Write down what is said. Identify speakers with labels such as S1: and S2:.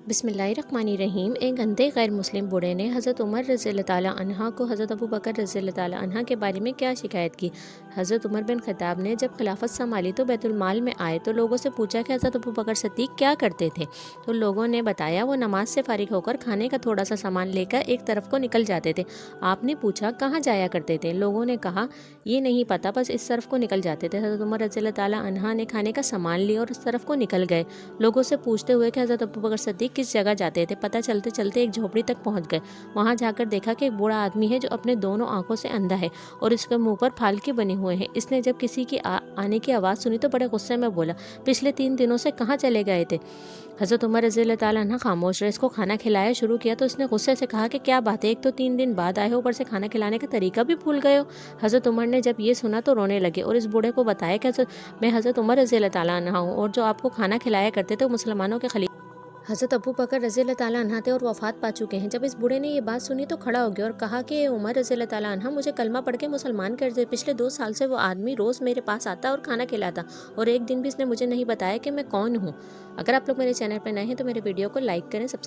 S1: बिस्मिल्लाहिर्रहमानिर्रहीम। एक अंधे गैर मुस्लिम बूढ़े ने हज़रत उमर रज़ी अल्लाह ताला अन्हा को हज़रत अबू बकर रज़ी अल्लाह ताला अन्हा के बारे में क्या शिकायत की। हज़रत उमर बिन खत्ताब ने जब खिलाफत संभाली तो बैतुल माल में आए तो लोगों से पूछा कि हज़रत अबू बकर सिद्दीक़ क्या करते थे। तो लोगों ने बताया वो नमाज से फारिग होकर खाने का थोड़ा सा सामान लेकर एक तरफ को निकल जाते थे। आपने पूछा कहाँ जाया करते थे। लोगों ने कहा ये नहीं पता, बस इस तरफ को निकल जाते थे। हज़रत उमर रज़ी अल्लाह ताला अन्हा ने खाने का सामान लिया और उस तरफ को निकल गए। लोगों से पूछते हुए कि हज़रत अबू बकर सिद्दीक़ किस जगह जाते थे। पता चलते चलते एक झोपड़ी तक पहुंच गए। वहां जाकर देखा कि एक बूढ़ा आदमी है जो अपने दोनों आंखों से अंधा है और इसके मुंह पर फालके बने हुए हैं। इसने जब किसी की आने की आवाज़ सुनी तो बड़े गुस्से में बोला, पिछले 3 दिनों से कहाँ चले गए थे। हज़रत उमर रज़ी अल्लाह ताला अन्हा खामोश रहे। इसको खाना खिलाया शुरू किया तो इसने गुस्से से कहा कि क्या बात है, एक तो 3 दिन बाद आए हो, ऊपर से खाना खिलाने का तरीका भी भूल गए हो। हज़रत उमर ने जब ये सुना तो रोने लगे और इस बूढ़े को बताया कि मैं हज़रत उमर रज़ी अल्लाह ताला अन्हा हूँ और जो आपको खाना खिलाया करते थे वो मुसलमानों के खलीफा हज़रत अबू बकर रज़ी अल्लाह ताला अन्हा थे और वफ़ात पा चुके हैं। जब इस बूढ़े ने ये बात सुनी तो खड़ा हो गया और कहा कि उमर रज़ी अल्लाह ताला अन्हा मुझे कलमा पढ़ के मुसलमान कर दे। पिछले 2 साल से वो आदमी रोज़ मेरे पास आता और खाना खिलाता और एक दिन भी इसने मुझे नहीं बताया कि मैं कौन हूँ। अगर आप लोग मेरे चैनल पर नए हैं तो मेरे वीडियो को लाइक करें, सब्सक्राइब